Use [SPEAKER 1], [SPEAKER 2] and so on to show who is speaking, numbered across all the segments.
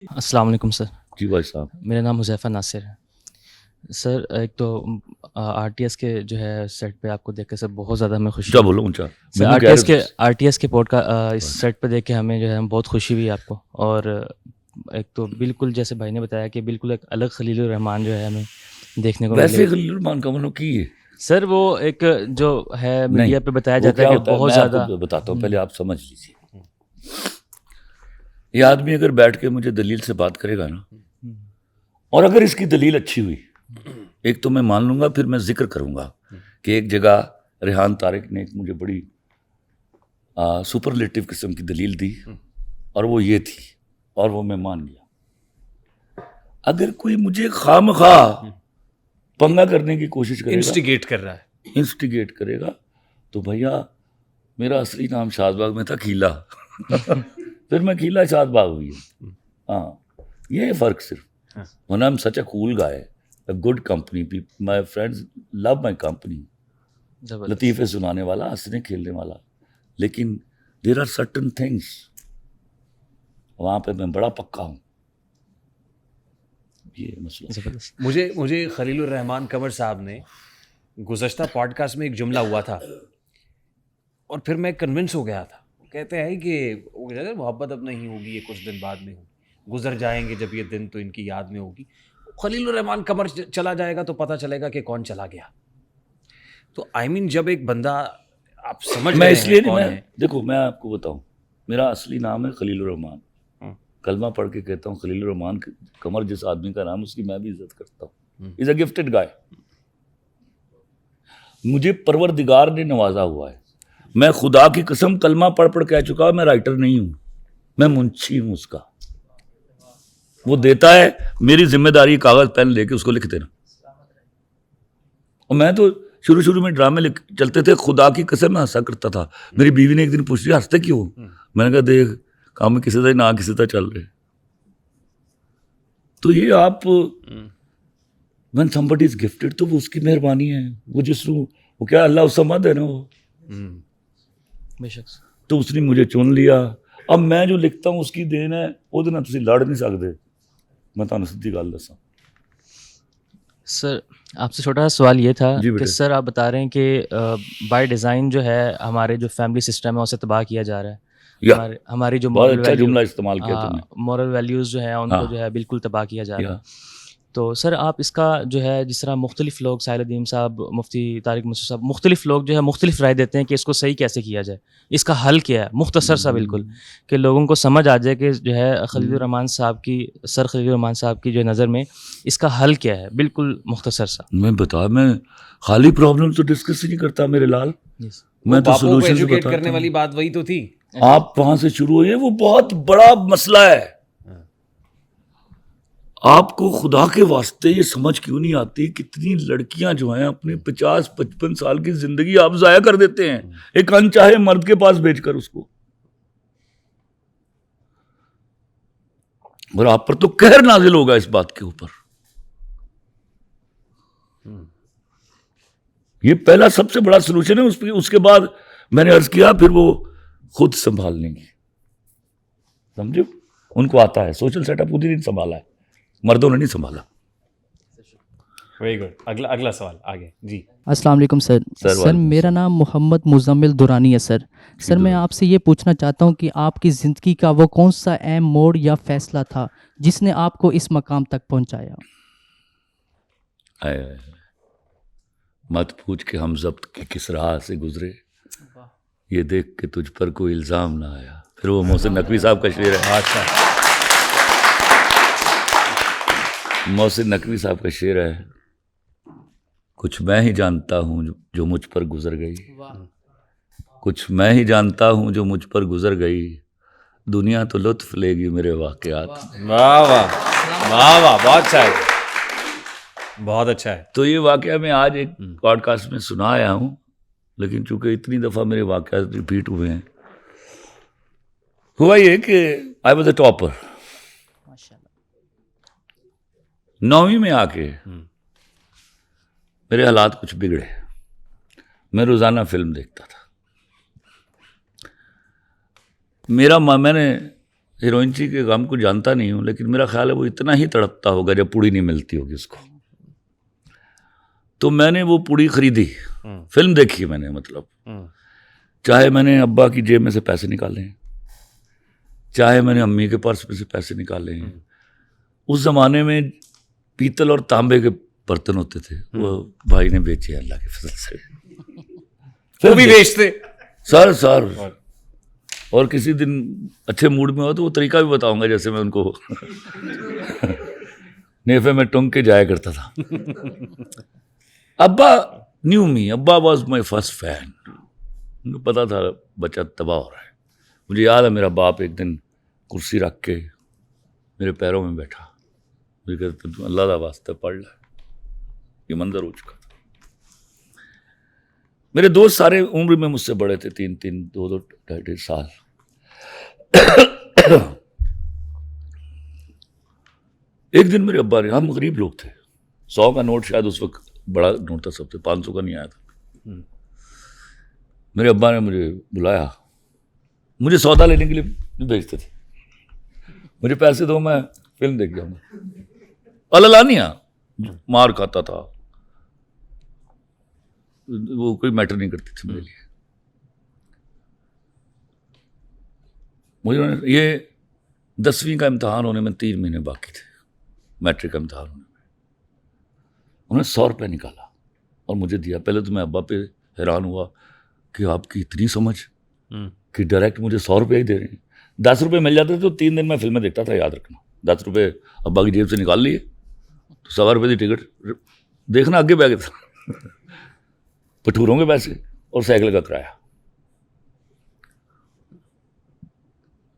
[SPEAKER 1] अस्सलाम वालेकुम सर।
[SPEAKER 2] जी भाई साहब।
[SPEAKER 1] मेरा नाम हुज़ैफ़ा नासिर है। सर एक तो आरटीएस के जो है सेट पे आपको देख के सर बहुत ज़्यादा हमें खुशी
[SPEAKER 2] ऊंचा
[SPEAKER 1] हुई।
[SPEAKER 2] बोलो, ऊंचा।
[SPEAKER 1] सर
[SPEAKER 2] मैनू कह रहे हो
[SPEAKER 1] आरटीएस के इस सेट पे देख के हमें जो है बहुत खुशी हुई आपको। और एक तो बिल्कुल जैसे भाई ने बताया कि बिल्कुल एक अलग खलीलुर रहमान जो है हमें देखने को
[SPEAKER 2] वैसे
[SPEAKER 1] मिले।
[SPEAKER 2] खलील रहमान का मतलब की है?
[SPEAKER 1] सर वो एक जो है
[SPEAKER 2] नहीं,
[SPEAKER 1] मीडिया पे बताया
[SPEAKER 2] वो
[SPEAKER 1] जाता है
[SPEAKER 2] क्या
[SPEAKER 1] कि
[SPEAKER 2] होता है
[SPEAKER 1] बहुत
[SPEAKER 2] मैं
[SPEAKER 1] ज़्यादा।
[SPEAKER 2] आपको बताता हूँ, पहले आप समझ लीजिए। ये आदमी अगर बैठ के मुझे दलील से बात करेगा ना, और अगर इसकी दलील अच्छी हुई, एक तो मैं मान लूंगा, फिर मैं जिक्र करूंगा कि एक जगह रेहान तारिक ने एक मुझे बड़ी सुपरलेटिव किस्म की दलील दी और वो ये थी, और वो मैं मान गया। अगर कोई मुझे खामखा पंगा करने की कोशिश करेगा, इंस्टिगेट करेगा, तो भैया मेरा असली नाम शाहबाग में था खीला फिर मैं खीला शाहबाग हुई। हाँ, ये फर्क सिर्फ। when I'm such a cool guy, a good company, my friends love my company,
[SPEAKER 1] ज़बरदस्त।
[SPEAKER 2] लतीफ़े सुनाने वाला, हंसने खेलने वाला, लेकिन देर आर सर्टन थिंग्स वहाँ पे मैं बड़ा पक्का हूँ। ये मसला।
[SPEAKER 1] ज़बरदस्त।
[SPEAKER 3] मुझे खलीलुर रहमान कमर साहब ने गुज़श्ता पॉडकास्ट में एक जुमला हुआ था और फिर मैं कन्विंस हो गया था। कहते हैं कि वो कहते हैं, मोहब्बत अब नहीं होगी, ये कुछ दिन बाद में होगी, गुजर जाएंगे जब ये दिन तो इनकी याद में होगी। खलीलुर रहमान कमर चला जाएगा तो पता चलेगा कि कौन चला गया। तो आई मीन जब एक बंदा आप समझ
[SPEAKER 2] मैं
[SPEAKER 3] रहे
[SPEAKER 2] इसलिए
[SPEAKER 3] हैं
[SPEAKER 2] नहीं,
[SPEAKER 3] कौन
[SPEAKER 2] मैं
[SPEAKER 3] है।
[SPEAKER 2] देखो मैं आपको बताऊं, मेरा असली नाम है खलीलुर रहमान। कलमा पढ़ के कहता हूँ खलीलुर रहमान कमर जिस आदमी का नाम, उसकी मैं भी इज्जत करता हूँ। इज अ गिफ्टेड गाय। मुझे परवरदिगार ने नवाजा हुआ है। मैं खुदा की कसम कलमा पढ़ पढ़ कह चुका, मैं राइटर नहीं हूं, मैं मुंशी हूं उसका। वो देता है, मेरी जिम्मेदारी कागज पेन लेके उसको लिख देना। और मैं तो शुरू शुरू में ड्रामे चलते थे, खुदा की कसम मैं हंसा करता था। मेरी बीवी ने एक दिन पूछ लिया हंसते क्यों? मैंने कहा देख, काम किसी का ना किसी का चल रहे। तो ये आप व्हेन समबडी इज गिफ्टेड, तो वो उसकी मेहरबानी है। वो वो क्या अल्लाह समद है ना, वो
[SPEAKER 1] बेशक।
[SPEAKER 2] तो उसने मुझे चुन लिया। अब मैं जो लिखता हूँ उसकी देन है, ਉਹਦੇ ਨਾਲ ਤੁਸੀਂ लड़ नहीं सकते। मैं ਤੁਹਾਨੂੰ सीधी गल दसा।
[SPEAKER 1] सर आपसे छोटा सा सवाल ये था
[SPEAKER 2] जी
[SPEAKER 1] कि
[SPEAKER 2] बेटे।
[SPEAKER 1] सर आप बता रहे हैं कि बाय डिज़ाइन जो है हमारे जो फैमिली सिस्टम है उसे तबाह किया जा रहा है।
[SPEAKER 2] या
[SPEAKER 1] हमारी जो
[SPEAKER 2] बहुत अच्छा जुमला इस्तेमाल किया तुमने।
[SPEAKER 1] मॉरल वैल्यूज़ जो हैं उनको जो
[SPEAKER 2] हाँ,
[SPEAKER 1] है बिल्कुल तबाह किया जा रहा
[SPEAKER 2] या
[SPEAKER 1] है। तो सर आप इसका जो है जिस तरह मुख्तलिफ़ लोग साहिल अदीम साहब, मुफ्ती तारिक मसूद साहब, मुख्तलिफ़ लोग जो है मुख्तलिफ़ राय देते हैं कि इसको सही कैसे किया जाए, इसका हल क्या है, मुख्तसर सा बिल्कुल, कि लोगों को समझ आ जाए कि जो है खलीलुर रहमान साहब की, सर खलीलुर रहमान साहब की जो नज़र में इसका हल क्या है, बिल्कुल मुख्तसर सा।
[SPEAKER 2] मैं खाली प्रॉब्लम तो डिस्कस ही नहीं करता मेरे लाल। मैं तो
[SPEAKER 3] बापू को
[SPEAKER 2] सोल्यूशन
[SPEAKER 3] एजुकेट
[SPEAKER 2] बताता
[SPEAKER 3] करने
[SPEAKER 2] हूँ।
[SPEAKER 3] वाली बात वही तो थी।
[SPEAKER 2] आप वहां से शुरू होइए, वो बहुत बड़ा मसला है। आपको खुदा के वास्ते ये समझ क्यों नहीं आती, कितनी लड़कियां जो हैं अपने 50-55 साल की जिंदगी आप जाया कर देते हैं एक अनचाहे मर्द के पास भेजकर उसको। और आप पर तो कहर नाजिल होगा इस बात के ऊपर। ये पहला सबसे बड़ा सोल्यूशन है। उसके बाद मैंने अर्ज किया, फिर वो खुद संभाल लेंगे। समझो, उनको आता है। सोशल सेटअप खुद ही नहीं संभाला है, मर्दों ने नहीं संभाला।
[SPEAKER 3] Very good. अगला सवाल आगे जी।
[SPEAKER 4] अस्सलाम वालेकुम सर।
[SPEAKER 2] सर,
[SPEAKER 4] सर
[SPEAKER 2] वालेकुम
[SPEAKER 4] मेरा
[SPEAKER 2] सलाम।
[SPEAKER 4] नाम मोहम्मद मुज़म्मिल दुरानी है सर। सर मैं आपसे ये पूछना चाहता हूँ कि आपकी ज़िंदगी का वो कौन सा अहम मोड़ या फैसला था जिसने आपको इस मकाम तक पहुँचाया?
[SPEAKER 2] आए, मत पूछ के हम जब्त के किस राह से गुजरे, ये देख के तुझ पर कोई इल्ज़ाम ना आया। फिर वो मोहसिन नकवी साहब का शेर है।
[SPEAKER 3] अच्छा।
[SPEAKER 2] मोहसिन नकवी साहब का शेर है, कुछ मैं ही जानता हूँ जो मुझ पर गुजर गई, कुछ मैं ही जानता हूँ जो मुझ पर गुजर गई, दुनिया तो लुत्फ लेगी मेरे वाक़यात।
[SPEAKER 3] वाह वाह वाह वाह, बहुत अच्छा है, बहुत अच्छा है।
[SPEAKER 2] तो ये वाक़या मैं आज एक पॉडकास्ट में सुना आया हूँ, लेकिन चूंकि इतनी दफ़ा मेरे वाक़यात रिपीट हुए हैं, हुआ ये कि आई वॉज अ टॉपर। 9वीं में आके मेरे हालात कुछ बिगड़े। मैं रोज़ाना फिल्म देखता था। मैंने हीरोइन जी के काम को जानता नहीं हूँ, लेकिन मेरा ख्याल है वो इतना ही तड़पता होगा जब पूड़ी नहीं मिलती होगी उसको। तो मैंने वो पूड़ी खरीदी, फिल्म देखी मैंने, मतलब चाहे मैंने अब्बा की जेब में से पैसे निकाले हैं, चाहे मैंने अम्मी के पर्स में से पैसे निकाले हैं। उस जमाने में पीतल और तांबे के बर्तन होते थे, वो भाई ने बेचे अल्लाह के फजल से।
[SPEAKER 3] वो भी बेचते
[SPEAKER 2] सर। और किसी दिन अच्छे मूड में हो तो वो तरीका भी बताऊंगा, जैसे मैं उनको नेफे में टोंक के जाया करता था। अब्बा न्यू मी, अब्बा वॉज माई फर्स्ट फैन। उनको पता था बच्चा तबाह हो रहा है। मुझे याद है मेरा बाप एक दिन कुर्सी रख के मेरे पैरों में बैठा, मुझे कहते तुम अल्लाह का वास्ते पढ़ ले, ये मंजर हो चुका था। मेरे दोस्त सारे उम्र में मुझसे बड़े थे, 3-3, 2-2, 2.5 साल। एक दिन मेरे अब्बा ने, हम गरीब लोग थे, 100 का नोट शायद उस वक्त बड़ा नोट था सबसे, 500 का नहीं आया था। मेरे अब्बा ने मुझे बुलाया, मुझे सौदा लेने के लिए नहीं भेजते थे, मुझे पैसे दो मैं फिल्म देख जाऊंगा। अलानिया मार खाता था, वो कोई मैटर नहीं करती थी मेरे लिए। मुझे ये 10वीं का इम्तहान होने में 3 महीने बाकी थे, मैट्रिक का इम्तहान होने में। उन्होंने 100 रुपये निकाला और मुझे दिया। पहले तो मैं अब्बा पे हैरान हुआ कि आपकी इतनी समझ कि डायरेक्ट मुझे 100 रुपये ही दे रहे हैं। 10 रुपये मिल जाते तो 3 दिन में फिल्में देखता था, याद रखना। 10 रुपये अब्बा की जेब से निकाल लिए तो 1.25 रुपये की टिकट देखना, आगे बैग था भटूरों के पैसे और साइकिल का किराया।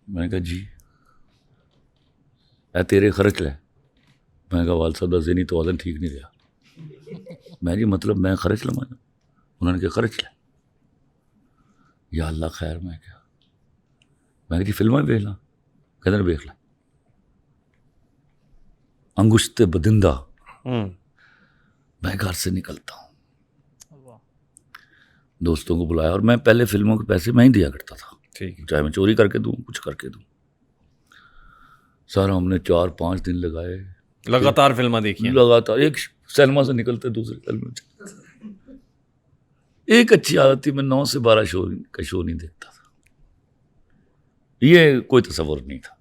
[SPEAKER 2] मैंने कहा जी ऐ तेरे खर्च ले। मैंने कहा वाल साहब ज़हनी तवाज़ुन ठीक नहीं रहा। मैं जी मतलब मैं खर्च लूँ? उन्होंने कहा खर्च ले। या अल्लाह खैर। मैं कहा जी फिल्में वेख ला? कहते वेख ला। अंगुश्ते बदिंदा मैं घर से निकलता हूँ, दोस्तों को बुलाया, और मैं पहले फिल्मों के पैसे मैं ही दिया करता था, ठीक, चाहे मैं चोरी करके दूँ, कुछ करके दूँ। सारा हमने 4-5 दिन लगाए,
[SPEAKER 3] लगातार फिल्में देखी,
[SPEAKER 2] लगातार एक सिनेमा से निकलते दूसरे फिल्म में। एक अच्छी आदत थी, मैं 9 से 12 शो का शो नहीं देखता था। ये कोई तस्वर नहीं था।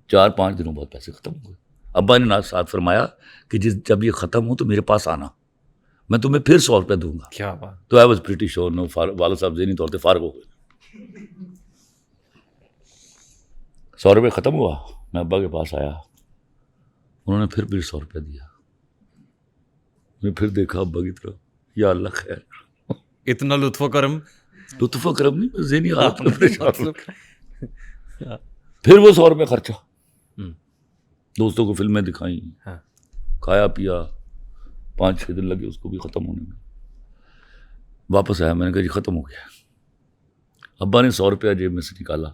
[SPEAKER 2] 4-5 दिनों बाद पैसे खत्म हो गए। अब्बा ने साथ फरमाया कि जब ये ख़त्म हो तो मेरे पास आना, मैं तुम्हें फिर 100 रुपये दूंगा।
[SPEAKER 3] क्या बात।
[SPEAKER 2] तो I was pretty sure no वाला साहब ज़हनी तौर पर फारग हो गए। 100 रुपये ख़त्म हुआ, मैं अब्बा के पास आया, उन्होंने फिर 100 रुपये दिया। मैं फिर देखा अब्बा की तरफ, या अल्लाह खैर।
[SPEAKER 3] इतना लुत्फ़ो करम
[SPEAKER 2] नहीं, ज़हनी हालत में परेशान। फिर वो 100 रुपये खर्चा, दोस्तों को फिल्में दिखाई,
[SPEAKER 3] हाँ।
[SPEAKER 2] खाया पिया, 5-6 दिन लगे उसको भी ख़त्म होने में। वापस आया, मैंने कहा जी ख़त्म हो गया। अब्बा ने 100 रुपया जेब में से निकाला,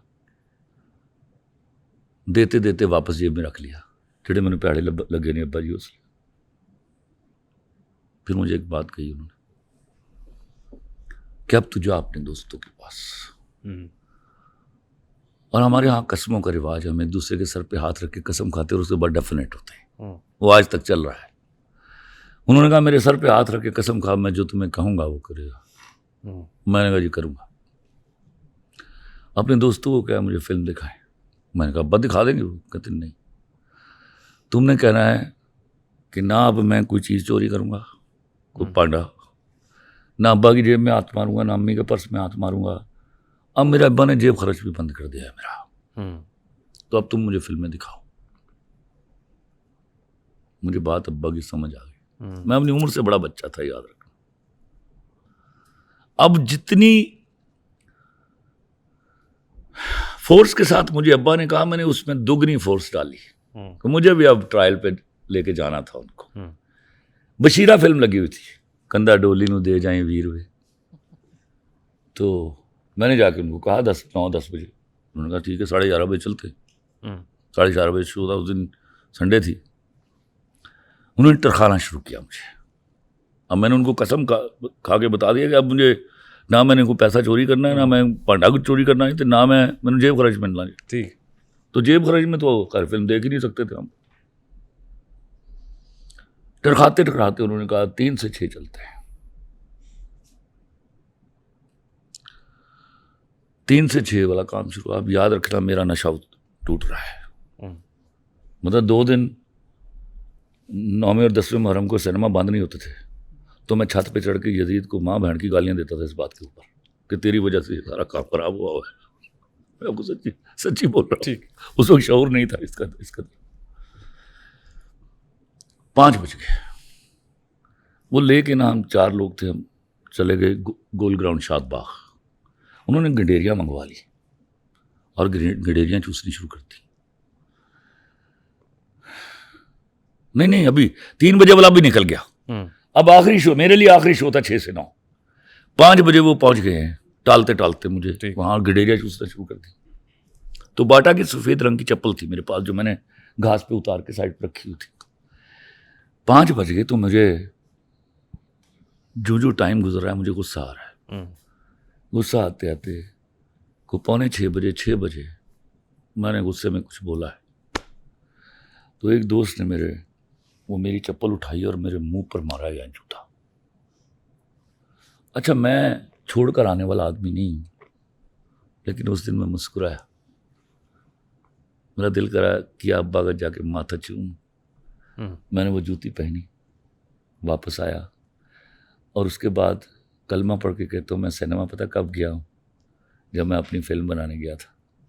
[SPEAKER 2] देते देते वापस जेब में रख लिया। जेड़े मैंने पैड़े लगे नहीं अब्बा जी उसने। फिर मुझे एक बात कही उन्होंने कि अब तू जा अपने दोस्तों के पास। और हमारे यहाँ कसमों का रिवाज है, हम एक दूसरे के सर पे हाथ रख के कसम खाते और उसके बाद डेफिनेट होते हैं। वो आज तक चल रहा है। उन्होंने कहा मेरे सर पे हाथ रख के कसम खा, मैं जो तुम्हें कहूँगा वो करेगा। मैंने कहा जी करूँगा। अपने दोस्तों को क्या मुझे फिल्म दिखाएं? मैंने कहा अब्बा दिखा देंगे। वो कहते नहीं, तुमने कहना है कि ना अब मैं कोई चीज़ चोरी करूँगा, कोई पांडा, ना अब्बा की जेब में हाथ मारूंगा, ना अम्मी के पर्स में हाथ मारूंगा। अब मेरे अब्बा ने जेब खर्च भी बंद कर दिया है मेरा, तो अब तुम मुझे फिल्में दिखाओ। मुझे बात अब्बा की समझ आ गई। मैं अपनी उम्र से बड़ा बच्चा था, याद रखना। अब जितनी फोर्स के साथ मुझे अब्बा ने कहा, मैंने उसमें दुगनी फोर्स डाली। तो मुझे भी अब ट्रायल पे लेके जाना था उनको। बशीरा फिल्म लगी हुई थी, कंधा डोली नू दे जाए वीर वे। तो मैंने जाके उनको कहा 9-10 बजे। उन्होंने कहा ठीक है, 11:30 बजे चलते। 4:30 बजे शुरू था, उस दिन संडे थी। उन्होंने टरखाना शुरू किया मुझे। अब मैंने उनको कसम खा के बता दिया कि अब मुझे ना मैंने कोई पैसा चोरी करना है, ना मैं भांडा कुछ चोरी करना है, तो ना मैंने जेब खर्च मिलना है।
[SPEAKER 3] ठीक।
[SPEAKER 2] तो जेब खर्च में तो खैर फिल्म देख ही नहीं सकते थे हम। टरखाते टकराते उन्होंने कहा 3 से 6 चलते हैं। 3 से 6 वाला काम शुरू। आप याद रखना मेरा नशा टूट रहा है। मतलब 2 दिन 9वें और 10वें मुहर्रम को सिनेमा बंद नहीं होते थे, तो मैं छत पे चढ़ के यजीद को माँ बहन की गालियां देता था इस बात के ऊपर कि तेरी वजह से सारा काम खराब हुआ है। मैं आपको सच्ची बोल रहा हूँ। ठीक। उस वक्त शऊर नहीं था इसका। 5 बज गए, वो लेके ना हम 4 लोग थे, हम चले गए गोल ग्राउंड शाद बाग। उन्होंने गंडेरियाँ मंगवा ली और गंडेरियाँ चूसनी शुरू कर दी। नहीं अभी 3 बजे वाला भी निकल गया। अब आखिरी शो, मेरे लिए आखिरी शो था 6 से 9। 5 बजे वो पहुंच गए हैं, टालते टालते मुझे वहां गंडेरियाँ चूसना शुरू कर दी। तो बाटा की सफेद रंग की चप्पल थी मेरे पास, जो मैंने घास पे उतार के साइड पर रखी हुई थी। 5 बज गए तो मुझे जो टाइम गुजर रहा है मुझे गुस्सा आ रहा है। गुस्सा आते आते को 5:45 बजे मैंने गुस्से में कुछ बोला है, तो एक दोस्त ने मेरी चप्पल उठाई और मेरे मुंह पर मारा या जूता। अच्छा, मैं छोड़कर आने वाला आदमी नहीं, लेकिन उस दिन मैं मुस्कुराया। मेरा दिल करा कि अब्बा का जाके माथा चूमूं। मैंने वो जूती पहनी, वापस आया और उसके बाद कलमा पढ़ के कहता हूँ मैं सिनेमा पता कब गया हूँ, जब मैं अपनी फिल्म बनाने गया था।